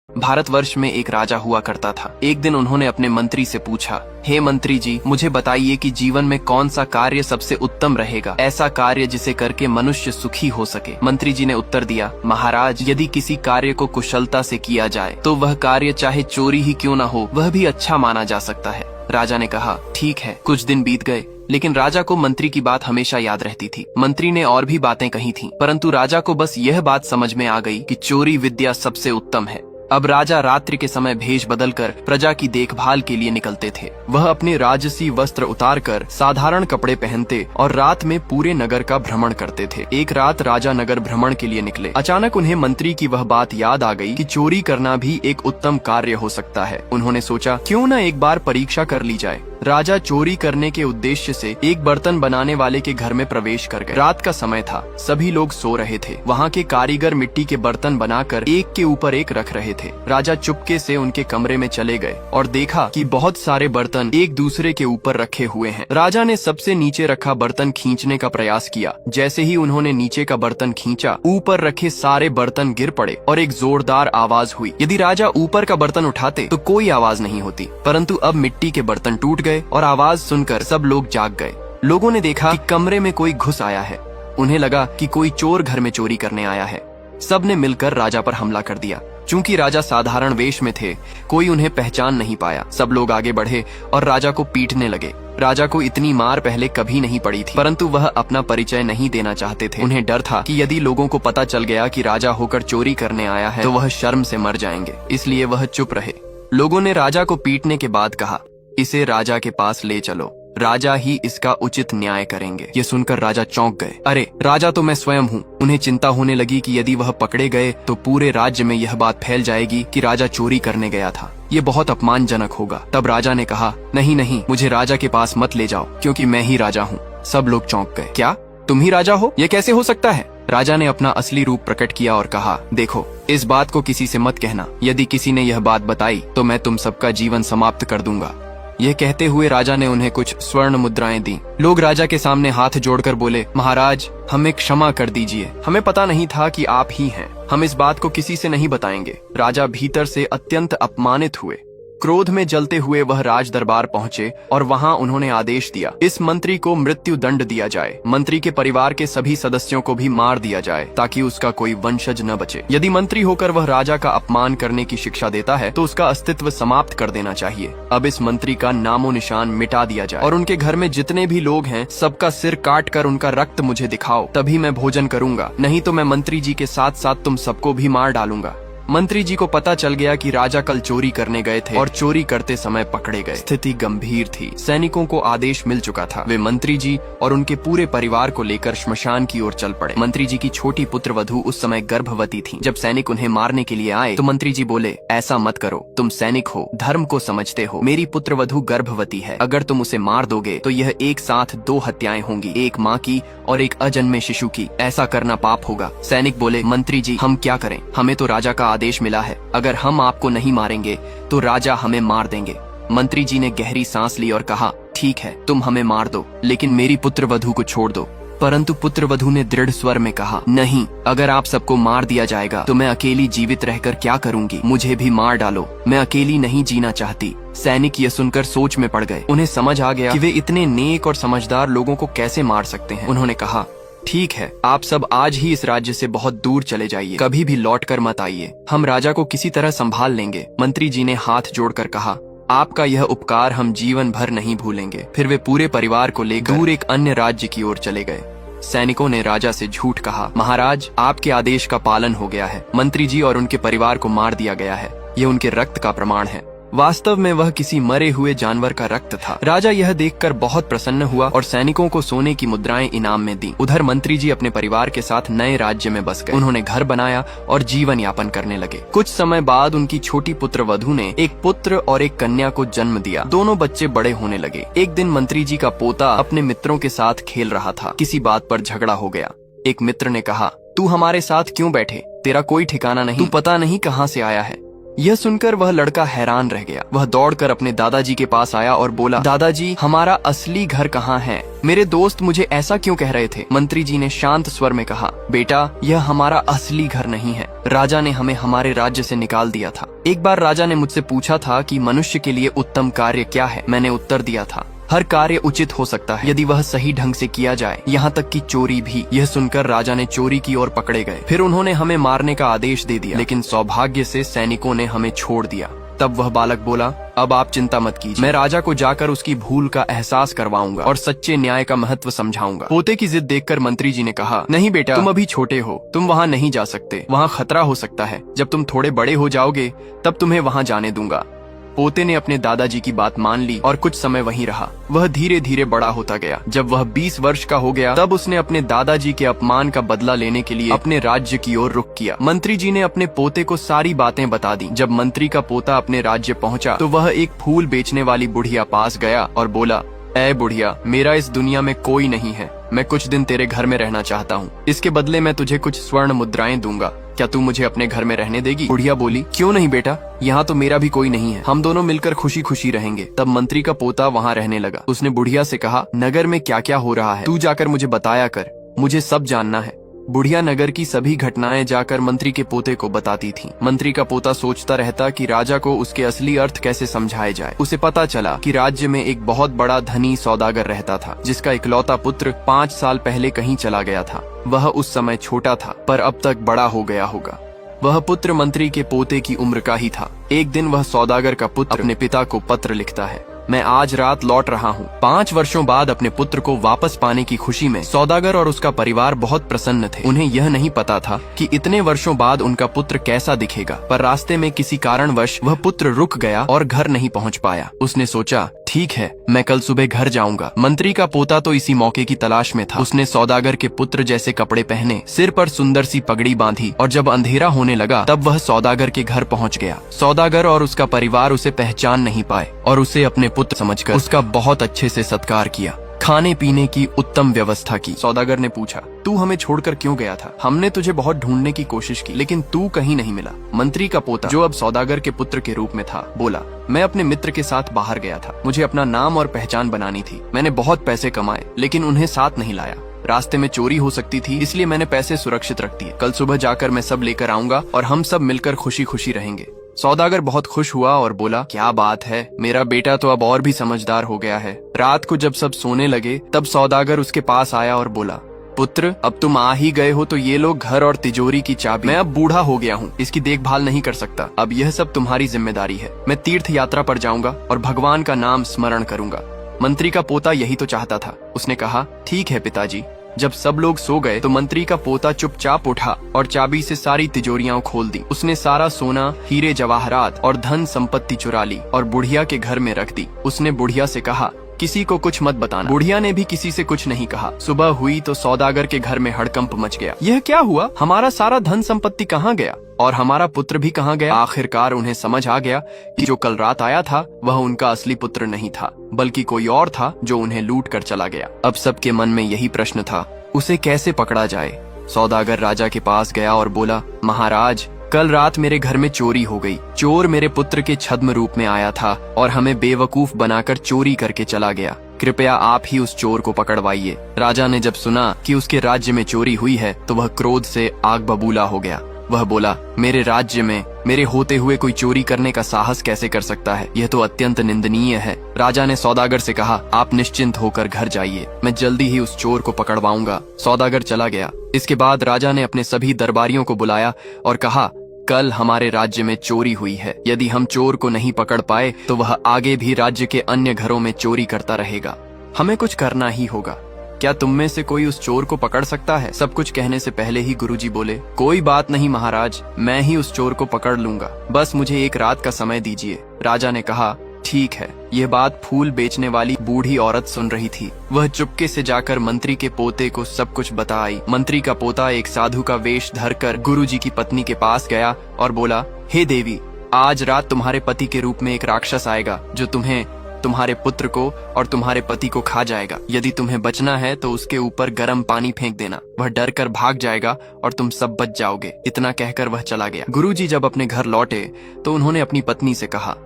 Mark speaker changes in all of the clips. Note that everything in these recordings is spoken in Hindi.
Speaker 1: भारतवर्ष में एक राजा हुआ करता था। एक दिन उन्होंने अपने मंत्री से पूछा, हे मंत्री जी, मुझे बताइए कि जीवन में कौन सा कार्य सबसे उत्तम रहेगा, ऐसा कार्य जिसे करके मनुष्य सुखी हो सके। मंत्री जी ने उत्तर दिया, महाराज, यदि किसी कार्य को कुशलता से किया जाए तो वह कार्य चाहे चोरी ही क्यों न हो, वह भी अच्छा माना जा सकता है। राजा ने कहा, ठीक है। कुछ दिन बीत गए, लेकिन राजा को मंत्री की बात हमेशा याद रहती थी। मंत्री ने और भी बातें कही थीं, परंतु राजा को बस यह बात समझ में आ गई कि चोरी विद्या सबसे उत्तम है। अब राजा रात्रि के समय भेष बदलकर प्रजा की देखभाल के लिए निकलते थे। वह अपने राजसी वस्त्र उतारकर साधारण कपड़े पहनते और रात में पूरे नगर का भ्रमण करते थे। एक रात राजा नगर भ्रमण के लिए निकले। अचानक उन्हें मंत्री की वह बात याद आ गई कि चोरी करना भी एक उत्तम कार्य हो सकता है। उन्होंने सोचा, क्यों न एक बार परीक्षा कर ली जाए। राजा चोरी करने के उद्देश्य से एक बर्तन बनाने वाले के घर में प्रवेश कर गए। रात का समय था, सभी लोग सो रहे थे। वहाँ के कारीगर मिट्टी के बर्तन बनाकर एक के ऊपर एक रख रहे थे। राजा चुपके से उनके कमरे में चले गए और देखा कि बहुत सारे बर्तन एक दूसरे के ऊपर रखे हुए हैं। राजा ने सबसे नीचे रखा बर्तन खींचने का प्रयास किया। जैसे ही उन्होंने नीचे का बर्तन खींचा, ऊपर रखे सारे बर्तन गिर पड़े और एक जोरदार आवाज हुई। यदि राजा ऊपर का बर्तन उठाते तो कोई आवाज नहीं होती, परंतु अब मिट्टी के बर्तन टूट गए और आवाज सुनकर सब लोग जाग गए। लोगों ने देखा कि कमरे में कोई घुस आया है। उन्हें लगा कि कोई चोर घर में चोरी करने आया है। सब ने मिलकर राजा पर हमला कर दिया। चूंकि राजा साधारण वेश में थे, कोई उन्हें पहचान नहीं पाया। सब लोग आगे बढ़े और राजा को पीटने लगे। राजा को इतनी मार पहले कभी नहीं पड़ी थी, परंतु वह अपना परिचय नहीं देना चाहते थे। उन्हें डर था कि यदि लोगों को पता चल गया कि राजा होकर चोरी करने आया है तो वह शर्म से मर जाएंगे, इसलिए वह चुप रहे। लोगों ने राजा को पीटने के बाद कहा, इसे राजा के पास ले चलो, राजा ही इसका उचित न्याय करेंगे। ये सुनकर राजा चौंक गए। अरे, राजा तो मैं स्वयं हूँ। उन्हें चिंता होने लगी कि यदि वह पकड़े गए तो पूरे राज्य में यह बात फैल जाएगी कि राजा चोरी करने गया था। ये बहुत अपमानजनक होगा। तब राजा ने कहा, नहीं नहीं, मुझे राजा के पास मत ले जाओ, क्योंकि मैं ही राजा हूँ। सब लोग चौंक गए। क्या तुम ही राजा हो? ये कैसे हो सकता है? राजा ने अपना असली रूप प्रकट किया और कहा, देखो, इस बात को किसी से मत कहना। यदि किसी ने यह बात बताई तो मैं तुम सबका जीवन समाप्त कर दूंगा। यह कहते हुए राजा ने उन्हें कुछ स्वर्ण मुद्राएं दी। लोग राजा के सामने हाथ जोड़कर बोले, महाराज, हमें क्षमा कर दीजिए, हमें पता नहीं था कि आप ही हैं। हम इस बात को किसी से नहीं बताएंगे। राजा भीतर से अत्यंत अपमानित हुए। क्रोध में जलते हुए वह राज दरबार पहुंचे और वहां उन्होंने आदेश दिया, इस मंत्री को मृत्यु दंड दिया जाए। मंत्री के परिवार के सभी सदस्यों को भी मार दिया जाए ताकि उसका कोई वंशज न बचे। यदि मंत्री होकर वह राजा का अपमान करने की शिक्षा देता है तो उसका अस्तित्व समाप्त कर देना चाहिए। अब इस मंत्री का नामो निशान मिटा दिया जाए और उनके घर में जितने भी लोग हैं सबका सिर काट कर उनका रक्त मुझे दिखाओ, तभी मैं भोजन करूंगा, नहीं तो मैं मंत्री जी के साथ साथ तुम सबको भी मार डालूंगा। मंत्री जी को पता चल गया कि राजा कल चोरी करने गए थे और चोरी करते समय पकड़े गए। स्थिति गंभीर थी। सैनिकों को आदेश मिल चुका था। वे मंत्री जी और उनके पूरे परिवार को लेकर श्मशान की ओर चल पड़े। मंत्री जी की छोटी पुत्रवधू उस समय गर्भवती थी। जब सैनिक उन्हें मारने के लिए आए तो मंत्री जी बोले, ऐसा मत करो, तुम सैनिक हो, धर्म को समझते हो। मेरी पुत्रवधू गर्भवती है, अगर तुम उसे मार दोगे तो यह एक साथ 2 हत्याएं होंगी, एक माँ की और एक अजन्मे शिशु की। ऐसा करना पाप होगा। सैनिक बोले, मंत्री जी, हम क्या करें? हमें तो राजा का आदेश मिला है, अगर हम आपको नहीं मारेंगे तो राजा हमें मार देंगे। मंत्री जी ने गहरी सांस ली और कहा, ठीक है, तुम हमें मार दो, लेकिन मेरी पुत्रवधू को छोड़ दो। परंतु पुत्रवधू ने दृढ़ स्वर में कहा, नहीं, अगर आप सबको मार दिया जाएगा तो मैं अकेली जीवित रहकर क्या करूंगी? मुझे भी मार डालो, मैं अकेली नहीं जीना चाहती। सैनिक ये सुनकर सोच में पड़ गए। उन्हें समझ आ गया कि वे इतने नेक और समझदार लोगों को कैसे मार सकते हैं। उन्होंने कहा, ठीक है, आप सब आज ही इस राज्य से बहुत दूर चले जाइए, कभी भी लौट कर मत आइए, हम राजा को किसी तरह संभाल लेंगे। मंत्री जी ने हाथ जोड़कर कहा, आपका यह उपकार हम जीवन भर नहीं भूलेंगे। फिर वे पूरे परिवार को लेकर दूर एक अन्य राज्य की ओर चले गए। सैनिकों ने राजा से झूठ कहा, महाराज, आपके आदेश का पालन हो गया है, मंत्री जी और उनके परिवार को मार दिया गया है। ये उनके रक्त का प्रमाण है। वास्तव में वह किसी मरे हुए जानवर का रक्त था। राजा यह देखकर बहुत प्रसन्न हुआ और सैनिकों को सोने की मुद्राएं इनाम में दी। उधर मंत्री जी अपने परिवार के साथ नए राज्य में बस गए। उन्होंने घर बनाया और जीवन यापन करने लगे। कुछ समय बाद उनकी छोटी पुत्रवधू ने एक पुत्र और एक कन्या को जन्म दिया। दोनों बच्चे बड़े होने लगे। एक दिन मंत्री जी का पोता अपने मित्रों के साथ खेल रहा था। किसी बात पर झगड़ा हो गया। एक मित्र ने कहा, तू हमारे साथ क्यों बैठे? तेरा कोई ठिकाना नहीं, तू पता नहीं कहाँ से आया है। यह सुनकर वह लड़का हैरान रह गया। वह दौड़कर अपने दादाजी के पास आया और बोला, दादाजी, हमारा असली घर कहाँ है? मेरे दोस्त मुझे ऐसा क्यों कह रहे थे? मंत्री जी ने शांत स्वर में कहा, बेटा, यह हमारा असली घर नहीं है। राजा ने हमें हमारे राज्य से निकाल दिया था। एक बार राजा ने मुझसे पूछा था कि मनुष्य के लिए उत्तम कार्य क्या है। मैंने उत्तर दिया था, हर कार्य उचित हो सकता है यदि वह सही ढंग से किया जाए, यहाँ तक कि चोरी भी। यह सुनकर राजा ने चोरी की ओर पकड़े गए। फिर उन्होंने हमें मारने का आदेश दे दिया, लेकिन सौभाग्य से सैनिकों ने हमें छोड़ दिया। तब वह बालक बोला, अब आप चिंता मत कीजिए, मैं राजा को जाकर उसकी भूल का एहसास करवाऊंगा और सच्चे न्याय का महत्व समझाऊंगा। पोते की जिद देखकर मंत्री जी ने कहा, नहीं बेटा, तुम अभी छोटे हो, तुम वहाँ नहीं जा सकते, वहाँ खतरा हो सकता है। जब तुम थोड़े बड़े हो जाओगे तब तुम्हें वहाँ जाने दूंगा। पोते ने अपने दादाजी की बात मान ली और कुछ समय वहीं रहा। वह धीरे धीरे बड़ा होता गया। जब वह 20 वर्ष का हो गया तब उसने अपने दादाजी के अपमान का बदला लेने के लिए अपने राज्य की ओर रुख किया। मंत्री जी ने अपने पोते को सारी बातें बता दी। जब मंत्री का पोता अपने राज्य पहुंचा तो वह एक फूल बेचने वाली बुढ़िया पास गया और बोला, ऐ बुढ़िया, मेरा इस दुनिया में कोई नहीं है, मैं कुछ दिन तेरे घर में रहना चाहता हूँ। इसके बदले मैं तुझे कुछ स्वर्ण मुद्राएं दूंगा, क्या तू मुझे अपने घर में रहने देगी? बुढ़िया बोली, क्यों नहीं बेटा, यहाँ तो मेरा भी कोई नहीं है, हम दोनों मिलकर खुशी खुशी रहेंगे। तब मंत्री का पोता वहाँ रहने लगा। उसने बुढ़िया से कहा, नगर में क्या क्या हो रहा है तू जाकर मुझे बताया कर, मुझे सब जानना है। बुढ़िया नगर की सभी घटनाएं जाकर मंत्री के पोते को बताती थी। मंत्री का पोता सोचता रहता कि राजा को उसके असली अर्थ कैसे समझाए जाए। उसे पता चला कि राज्य में एक बहुत बड़ा धनी सौदागर रहता था, जिसका इकलौता पुत्र 5 साल पहले कहीं चला गया था। वह उस समय छोटा था पर अब तक बड़ा हो गया होगा। वह पुत्र मंत्री के पोते की उम्र का ही था। एक दिन वह सौदागर का पुत्र अपने पिता को पत्र लिखता है, मैं आज रात लौट रहा हूँ। 5 वर्षों बाद अपने पुत्र को वापस पाने की खुशी में सौदागर और उसका परिवार बहुत प्रसन्न थे। उन्हें यह नहीं पता था कि इतने वर्षों बाद उनका पुत्र कैसा दिखेगा। पर रास्ते में किसी कारणवश वह पुत्र रुक गया और घर नहीं पहुँच पाया। उसने सोचा, ठीक है, मैं कल सुबह घर जाऊंगा। मंत्री का पोता तो इसी मौके की तलाश में था। उसने सौदागर के पुत्र जैसे कपड़े पहने, सिर पर सुंदर सी पगड़ी बांधी और जब अंधेरा होने लगा तब वह सौदागर के घर पहुंच गया। सौदागर और उसका परिवार उसे पहचान नहीं पाए और उसे अपने पुत्र समझकर उसका बहुत अच्छे से सत्कार किया। खाने पीने की उत्तम व्यवस्था की। सौदागर ने पूछा, तू हमें छोड़कर क्यों गया था? हमने तुझे बहुत ढूंढने की कोशिश की लेकिन तू कहीं नहीं मिला। मंत्री का पोता, जो अब सौदागर के पुत्र के रूप में था, बोला, मैं अपने मित्र के साथ बाहर गया था। मुझे अपना नाम और पहचान बनानी थी। मैंने बहुत पैसे कमाए लेकिन उन्हें साथ नहीं लाया। रास्ते में चोरी हो सकती थी, इसलिए मैंने पैसे सुरक्षित रख दिए। कल सुबह जाकर मैं सब लेकर आऊंगा और हम सब मिलकर खुशी खुशी रहेंगे। सौदागर बहुत खुश हुआ और बोला, क्या बात है, मेरा बेटा तो अब और भी समझदार हो गया है। रात को जब सब सोने लगे तब सौदागर उसके पास आया और बोला, पुत्र, अब तुम आ ही गए हो तो ये लो घर और तिजोरी की चाबी। मैं अब बूढ़ा हो गया हूँ, इसकी देखभाल नहीं कर सकता। अब यह सब तुम्हारी जिम्मेदारी है। मैं तीर्थ यात्रा पर जाऊंगा और भगवान का नाम स्मरण करूंगा। मंत्री का पोता यही तो चाहता था। उसने कहा, ठीक है पिताजी। जब सब लोग सो गए तो मंत्री का पोता चुपचाप उठा और चाबी से सारी तिजोरियां खोल दी। उसने सारा सोना, हीरे जवाहरात और धन संपत्ति चुरा ली और बुढ़िया के घर में रख दी। उसने बुढ़िया से कहा, किसी को कुछ मत बताना। बुढ़िया ने भी किसी से कुछ नहीं कहा। सुबह हुई तो सौदागर के घर में हड़कंप मच गया। यह क्या हुआ? हमारा सारा धन संपत्ति कहाँ गया और हमारा पुत्र भी कहाँ गया? आखिरकार उन्हें समझ आ गया कि जो कल रात आया था वह उनका असली पुत्र नहीं था, बल्कि कोई और था जो उन्हें लूट कर चला गया। अब सबके मन में यही प्रश्न था, उसे कैसे पकड़ा जाए? सौदागर राजा के पास गया और बोला, महाराज, कल रात मेरे घर में चोरी हो गई। चोर मेरे पुत्र के छद्म रूप में आया था और हमें बेवकूफ बनाकर चोरी करके चला गया। कृपया आप ही उस चोर को पकड़वाइए। राजा ने जब सुना कि उसके राज्य में चोरी हुई है तो वह क्रोध से आग बबूला हो गया। वह बोला, मेरे राज्य में मेरे होते हुए कोई चोरी करने का साहस कैसे कर सकता है? यह तो अत्यंत निंदनीय है। राजा ने सौदागर से कहा, आप निश्चिंत होकर घर जाइए, मैं जल्दी ही उस चोर को पकड़वाऊंगा। सौदागर चला गया। इसके बाद राजा ने अपने सभी दरबारियों को बुलाया और कहा, कल हमारे राज्य में चोरी हुई है। यदि हम चोर को नहीं पकड़ पाए तो वह आगे भी राज्य के अन्य घरों में चोरी करता रहेगा। हमें कुछ करना ही होगा। क्या तुम में से कोई उस चोर को पकड़ सकता है? सब कुछ कहने से पहले ही गुरुजी बोले, कोई बात नहीं महाराज, मैं ही उस चोर को पकड़ लूंगा, बस मुझे एक रात का समय दीजिए। राजा ने कहा, ठीक है। यह बात फूल बेचने वाली बूढ़ी औरत सुन रही थी। वह चुपके से जाकर मंत्री के पोते को सब कुछ बता आई। मंत्री का पोता एक साधु का वेश धरकर गुरुजी की पत्नी के पास गया और बोला, हे देवी, आज रात तुम्हारे पति के रूप में एक राक्षस आएगा जो तुम्हें तुम्हारे पुत्र को और तुम्हारे पति को खा जाएगा। यदि तुम्हें बचना है तो उसके ऊपर गर्म पानी फेंक देना, वह डर कर भाग जाएगा और तुम सब बच जाओगे। इतना कहकर वह चला गया। गुरुजी जब अपने घर लौटे तो उन्होंने अपनी पत्नी से कहा,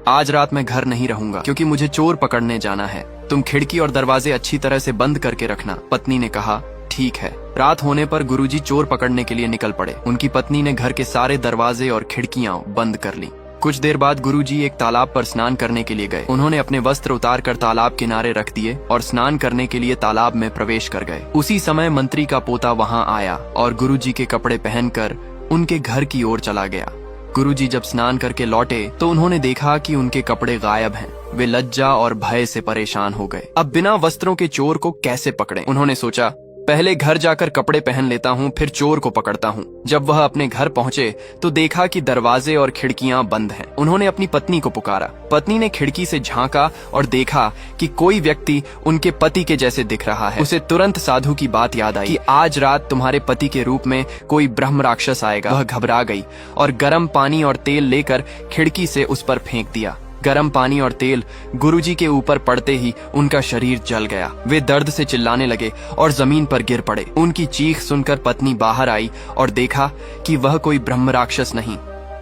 Speaker 1: आज रात मैं घर नहीं रहूंगा क्योंकि मुझे चोर पकड़ने जाना है। तुम खिड़की और दरवाजे अच्छी तरह से बंद करके रखना। पत्नी ने कहा, ठीक है। रात होने पर गुरुजी चोर पकड़ने के लिए निकल पड़े। उनकी पत्नी ने घर के सारे दरवाजे और खिड़कियां बंद कर ली। कुछ देर बाद गुरुजी एक तालाब पर स्नान करने के लिए गए। उन्होंने अपने वस्त्र उतार कर तालाब किनारे रख दिए और स्नान करने के लिए तालाब में प्रवेश कर गए। उसी समय मंत्री का पोता वहां आया और गुरुजी के कपड़े पहनकर उनके घर की ओर चला गया। गुरुजी जब स्नान करके लौटे तो उन्होंने देखा कि उनके कपड़े गायब हैं। वे लज्जा और भय से परेशान हो गए। अब बिना वस्त्रों के चोर को कैसे पकड़ें? उन्होंने सोचा, पहले घर जाकर कपड़े पहन लेता हूँ, फिर चोर को पकड़ता हूँ। जब वह अपने घर पहुँचे तो देखा कि दरवाजे और खिड़कियां बंद हैं। उन्होंने अपनी पत्नी को पुकारा। पत्नी ने खिड़की से झांका और देखा कि कोई व्यक्ति उनके पति के जैसे दिख रहा है। उसे तुरंत साधु की बात याद आई कि आज रात तुम्हारे पति के रूप में कोई ब्रह्म राक्षस आएगा। वह घबरा गई और गर्म पानी और तेल लेकर खिड़की से उस पर फेंक दिया। गर्म पानी और तेल गुरुजी के ऊपर पड़ते ही उनका शरीर जल गया। वे दर्द से चिल्लाने लगे और जमीन पर गिर पड़े। उनकी चीख सुनकर पत्नी बाहर आई और देखा कि वह कोई ब्रह्म राक्षस नहीं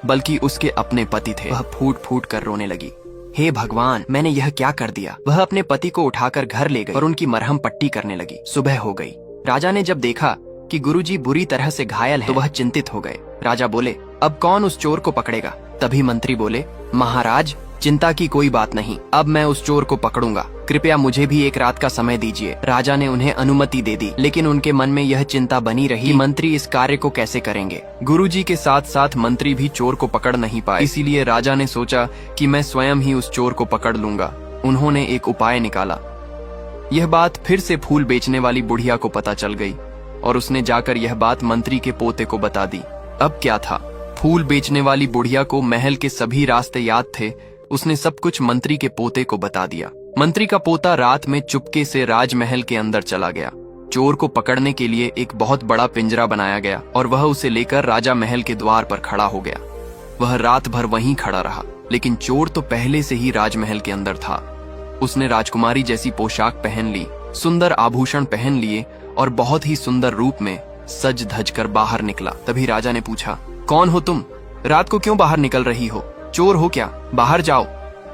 Speaker 1: बल्कि उसके अपने पति थे। वह फूट फूट कर रोने लगी। हे भगवान, मैंने यह क्या कर दिया? वह अपने पति को उठाकर घर ले गई और उनकी मरहम पट्टी करने लगी। सुबह हो गई। राजा ने जब देखा कि गुरुजी बुरी तरह से घायल है तो वह चिंतित हो गए। राजा बोले, अब कौन उस चोर को पकड़ेगा? तभी मंत्री बोले, महाराज, चिंता की कोई बात नहीं, अब मैं उस चोर को पकड़ूंगा। कृपया मुझे भी एक रात का समय दीजिए। राजा ने उन्हें अनुमति दे दी, लेकिन उनके मन में यह चिंता बनी रही कि मंत्री इस कार्य को कैसे करेंगे। गुरुजी के साथ साथ मंत्री भी चोर को पकड़ नहीं पाए। इसीलिए राजा ने सोचा कि मैं स्वयं ही उस चोर को पकड़ लूंगा। उन्होंने एक उपाय निकाला। यह बात फिर से फूल बेचने वाली बुढ़िया को पता चल गई और उसने जाकर यह बात मंत्री के पोते को बता दी। अब क्या था, फूल बेचने वाली बुढ़िया को महल के सभी रास्ते याद थे। उसने सब कुछ मंत्री के पोते को बता दिया। मंत्री का पोता रात में चुपके से राजमहल के अंदर चला गया। चोर को पकड़ने के लिए एक बहुत बड़ा पिंजरा बनाया गया और वह उसे लेकर राजा महल के द्वार पर खड़ा हो गया। वह रात भर वहीं खड़ा रहा, लेकिन चोर तो पहले से ही राजमहल के अंदर था। उसने राजकुमारी जैसी पोशाक पहन ली, सुंदर आभूषण पहन लिए और बहुत ही सुंदर रूप में सज धज कर बाहर निकला। तभी राजा ने पूछा, कौन हो तुम? रात को क्यों बाहर निकल रही हो? चोर हो क्या? बाहर जाओ।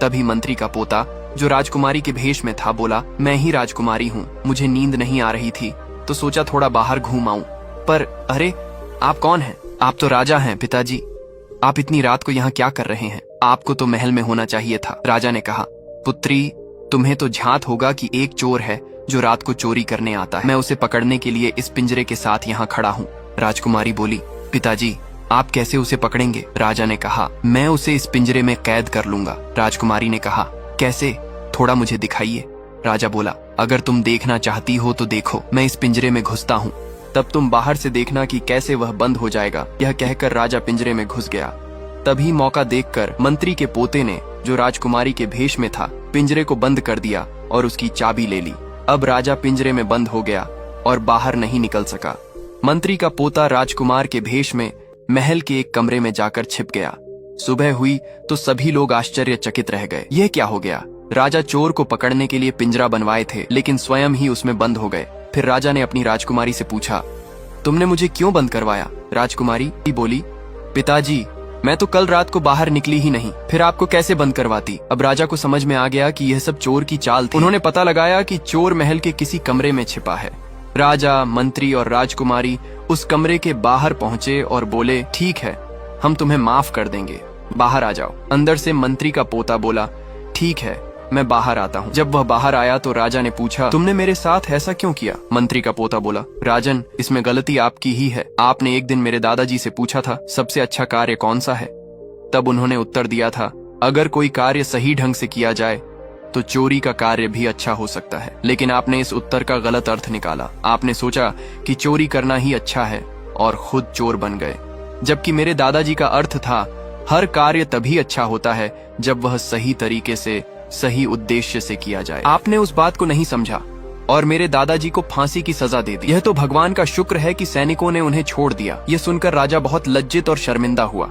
Speaker 1: तभी मंत्री का पोता, जो राजकुमारी के भेष में था, बोला, मैं ही राजकुमारी हूँ। मुझे नींद नहीं आ रही थी तो सोचा थोड़ा बाहर घूम आऊं। पर अरे, आप कौन हैं? आप तो राजा हैं पिताजी। आप इतनी रात को यहाँ क्या कर रहे हैं? आपको तो महल में होना चाहिए था। राजा ने कहा, पुत्री, तुम्हें तो झांत होगा कि एक चोर है जो रात को चोरी करने आता है। मैं उसे पकड़ने के लिए इस पिंजरे के साथ यहाँ खड़ा हूँ। राजकुमारी बोली, पिताजी, आप कैसे उसे पकड़ेंगे? राजा ने कहा, मैं उसे इस पिंजरे में कैद कर लूंगा। राजकुमारी ने कहा, कैसे? थोड़ा मुझे दिखाइए। राजा बोला, अगर तुम देखना चाहती हो तो देखो, मैं इस पिंजरे में घुसता हूँ, तब तुम बाहर से देखना कि कैसे वह बंद हो जाएगा। यह कहकर राजा पिंजरे में घुस गया। तभी मौका देखकर मंत्री के पोते ने, जो राजकुमारी के भेष में था, पिंजरे को बंद कर दिया और उसकी चाबी ले ली। अब राजा पिंजरे में बंद हो गया और बाहर नहीं निकल सका। मंत्री का पोता राजकुमार के भेष में महल के एक कमरे में जाकर छिप गया। सुबह हुई तो सभी लोग आश्चर्यचकित रह गए। यह क्या हो गया? राजा चोर को पकड़ने के लिए पिंजरा बनवाए थे, लेकिन स्वयं ही उसमें बंद हो गए। फिर राजा ने अपनी राजकुमारी से पूछा, तुमने मुझे क्यों बंद करवाया? राजकुमारी बोली, पिताजी, मैं तो कल रात को बाहर निकली ही नहीं, फिर आपको कैसे बंद करवाती? अब राजा को समझ में आ गया कि यह सब चोर की चाल थी। उन्होंने पता लगाया कि चोर महल के किसी कमरे में छिपा है। राजा, मंत्री और राजकुमारी उस कमरे के बाहर पहुंचे और बोले, ठीक है, हम तुम्हें माफ कर देंगे, बाहर आ जाओ। अंदर से मंत्री का पोता बोला, ठीक है, मैं बाहर आता हूँ। जब वह बाहर आया तो राजा ने पूछा, तुमने मेरे साथ ऐसा क्यों किया? मंत्री का पोता बोला, राजन, इसमें गलती आपकी ही है। आपने एक दिन मेरे दादाजी से पूछा था, सबसे अच्छा कार्य कौन सा है? तब उन्होंने उत्तर दिया था, अगर कोई कार्य सही ढंग से किया जाए तो चोरी का कार्य भी अच्छा हो सकता है। लेकिन आपने इस उत्तर का गलत अर्थ निकाला। आपने सोचा कि चोरी करना ही अच्छा है और खुद चोर बन गए, जबकि मेरे दादाजी का अर्थ था, हर कार्य तभी अच्छा होता है जब वह सही तरीके से, सही उद्देश्य से किया जाए। आपने उस बात को नहीं समझा और मेरे दादाजी को फांसी की सजा दे दी। यह तो भगवान का शुक्र है कि सैनिकों ने उन्हें छोड़ दिया। यह सुनकर राजा बहुत लज्जित और शर्मिंदा हुआ।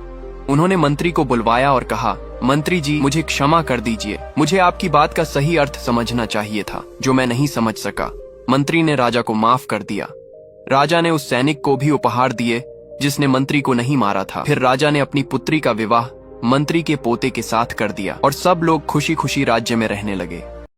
Speaker 1: उन्होंने मंत्री को बुलवाया और कहा, मंत्री जी, मुझे क्षमा कर दीजिए, मुझे आपकी बात का सही अर्थ समझना चाहिए था जो मैं नहीं समझ सका। मंत्री ने राजा को माफ कर दिया। राजा ने उस सैनिक को भी उपहार दिए जिसने मंत्री को नहीं मारा था। फिर राजा ने अपनी पुत्री का विवाह मंत्री के पोते के साथ कर दिया और सब लोग खुशी खुशी राज्य में रहने लगे।